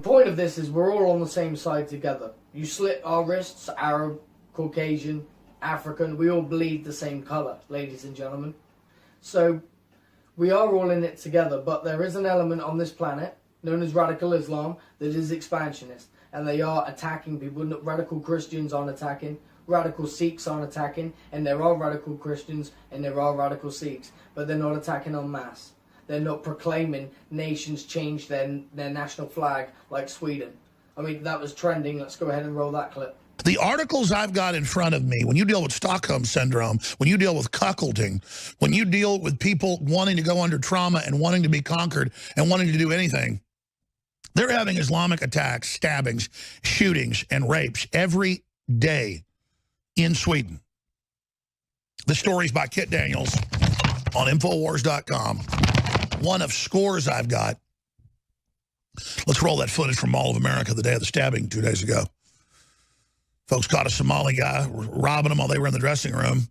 point of this is we're all on the same side together. You slit our wrists, Arab, Caucasian, African, we all bleed the same colour, ladies and gentlemen. So we are all in it together, but there is an element on this planet known as radical Islam that is expansionist, and they are attacking people. Radical Christians aren't attacking, radical Sikhs aren't attacking, and there are radical Christians and there are radical Sikhs, but they're not attacking en masse. They're not proclaiming nations change their national flag like Sweden. I mean, that was trending. Let's go ahead and roll that clip. The articles I've got in front of me, when you deal with Stockholm Syndrome, when you deal with cuckolding, when you deal with people wanting to go under trauma and wanting to be conquered and wanting to do anything, they're having Islamic attacks, stabbings, shootings, and rapes every day in Sweden. The story's by Kit Daniels on Infowars.com. One of scores I've got. Let's roll that footage from Mall of America the day of the stabbing 2 days ago. Folks caught a Somali guy robbing them while they were in the dressing room.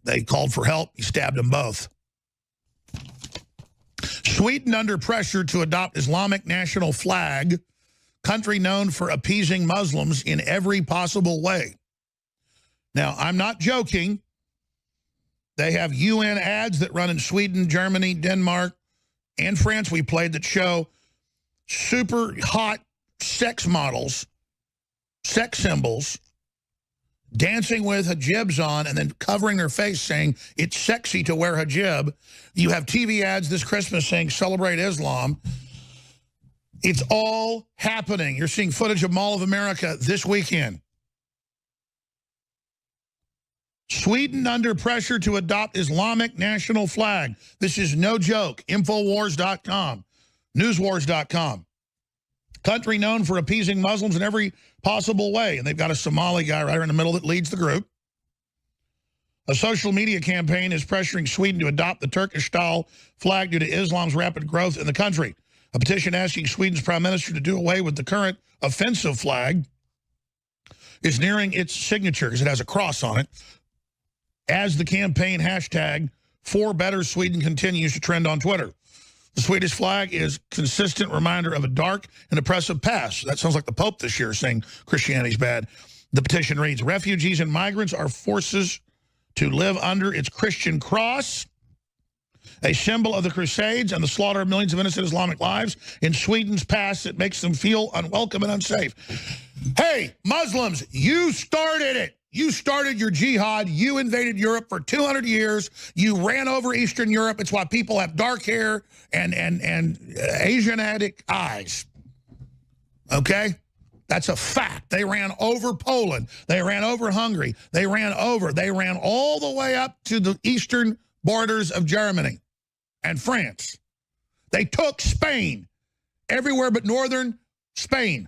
They called for help. He stabbed them both. Sweden under pressure to adopt Islamic national flag, country known for appeasing Muslims in every possible way. Now, I'm not joking. They have UN ads that run in Sweden, Germany, Denmark, and France we played that show super hot sex models, sex symbols, dancing with hijabs on and then covering their face saying it's sexy to wear hijab. You have TV ads this Christmas saying celebrate Islam. It's all happening. You're seeing footage of Mall of America this weekend. Sweden under pressure to adopt Islamic national flag. This is no joke. Infowars.com, newswars.com. Country known for appeasing Muslims in every possible way. And they've got a Somali guy right in the middle that leads the group. A social media campaign is pressuring Sweden to adopt the Turkish-style flag due to Islam's rapid growth in the country. A petition asking Sweden's prime minister to do away with the current offensive flag is nearing its signature because it has a cross on it. As the campaign hashtag #ForBetterSweden continues to trend on Twitter. The Swedish flag is a consistent reminder of a dark and oppressive past. That sounds like the Pope this year saying Christianity's bad. The petition reads, refugees and migrants are forces to live under its Christian cross, a symbol of the Crusades and the slaughter of millions of innocent Islamic lives in Sweden's past that makes them feel unwelcome and unsafe. Hey, Muslims, you started it. You started your jihad. You invaded Europe for 200 years. You ran over Eastern Europe. It's why people have dark hair and Asiatic eyes. Okay? That's a fact. They ran over Poland. They ran over Hungary. They ran all the way up to the eastern borders of Germany and France. They took Spain, everywhere but northern Spain.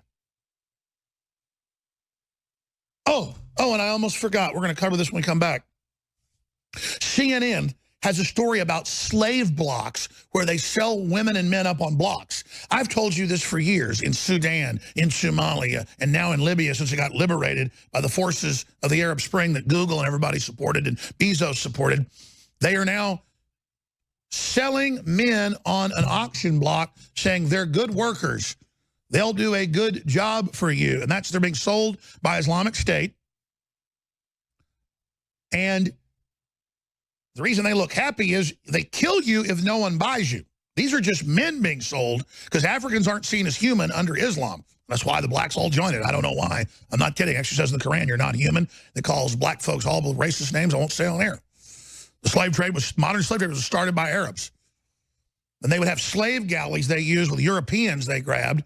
Oh, and I almost forgot. We're going to cover this when we come back. CNN has a story about slave blocks where they sell women and men up on blocks. I've told you this for years in Sudan, in Somalia, and now in Libya since it got liberated by the forces of the Arab Spring that Google and everybody supported and Bezos supported. They are now selling men on an auction block saying they're good workers. They'll do a good job for you. And they're being sold by Islamic State. And the reason they look happy is they kill you if no one buys you. These are just men being sold because Africans aren't seen as human under Islam. That's why the blacks all joined it. I don't know why. I'm not kidding. It actually says in the Quran, you're not human. It calls black folks all the racist names I won't say on air. The modern slave trade was started by Arabs. And they would have slave galleys they used with Europeans they grabbed.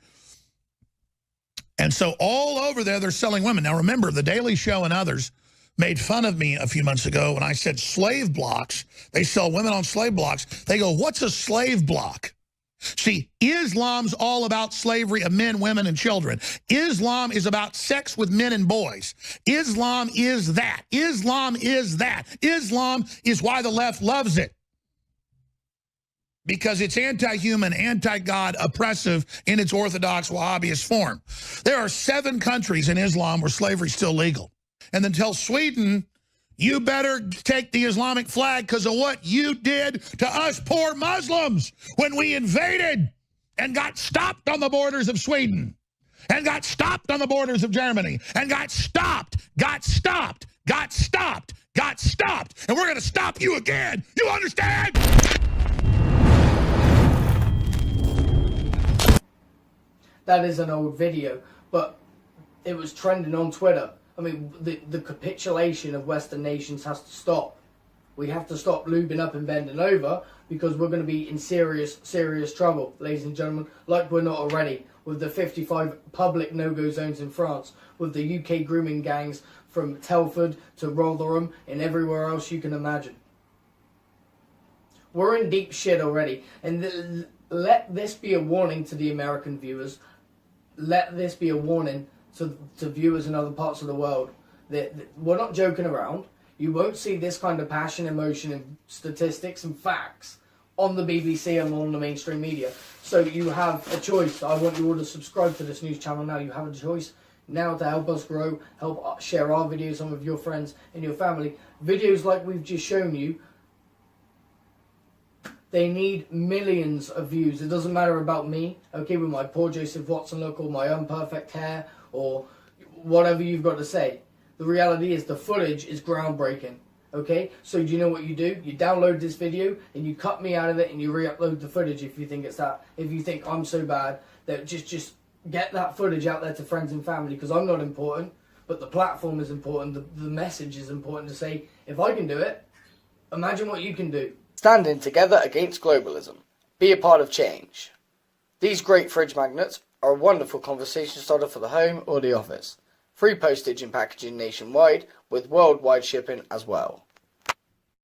And so all over there, they're selling women. Now, remember, The Daily Show and others made fun of me a few months ago when I said slave blocks. They sell women on slave blocks. They go, what's a slave block? See, Islam's all about slavery of men, women, and children. Islam is about sex with men and boys. Islam is that. Islam is that. Islam is why the left loves it. Because it's anti-human, anti-God, oppressive in its orthodox Wahhabist form. There are 7 countries in Islam where slavery is still legal. And then tell Sweden, you better take the Islamic flag because of what you did to us poor Muslims when we invaded and got stopped on the borders of Sweden. and got stopped on the borders of Germany and got stopped. And we're going to stop you again. You understand? That is an old video, but it was trending on Twitter. I mean, the capitulation of Western nations has to stop. We have to stop lubing up and bending over, because we're going to be in serious trouble, ladies and gentlemen, like we're not already, with the 55 public no-go zones in France, with the UK grooming gangs from Telford to Rotherham and everywhere else you can imagine. We're in deep shit already, and let this be a warning to the American viewers. Let this be a warning to viewers in other parts of the world. That we're not joking around. You won't see this kind of passion, emotion, and statistics and facts on the BBC and on the mainstream media. So you have a choice. I want you all to subscribe to this news channel now. You have a choice now to help us grow, help share our videos on with your friends and your family. Videos like we've just shown you, they need millions of views. It doesn't matter about me, okay, with my poor Joseph Watson look or my imperfect hair or whatever you've got to say. The reality is the footage is groundbreaking, okay? So do you know what you do? You download this video and you cut me out of it and you re-upload the footage if you think it's that. If you think I'm so bad, that just get that footage out there to friends and family, because I'm not important, but the platform is important, the message is important to say, if I can do it, imagine what you can do. Standing together against globalism. Be a part of change. These great fridge magnets are a wonderful conversation starter for the home or the office. Free postage and packaging nationwide with worldwide shipping as well.